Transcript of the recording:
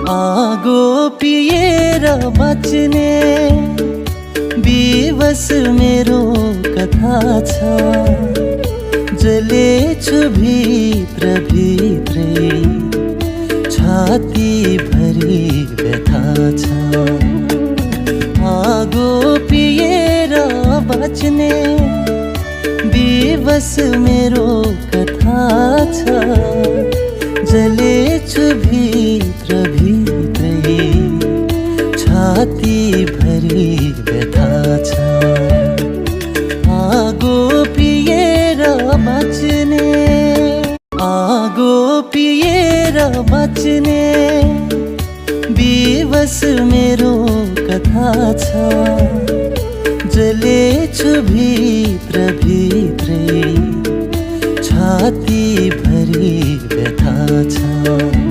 आगो पिएर बाँच्ने विवश मेरो कथा छ। जलेछु भित्र भित्रै छाती भरि व्यथा छ। आगो पिएर बाँच्ने विवश मेरो कथा छ। जलेछु भित्र भित्रै छाती भरि व्यथा छ। आगो पिएर बाँच्ने, आगो पिएर बाँच्ने विवश मेरो कथा छ। जलेछु भित्र भित्रै छाती भरि व्यथा छ।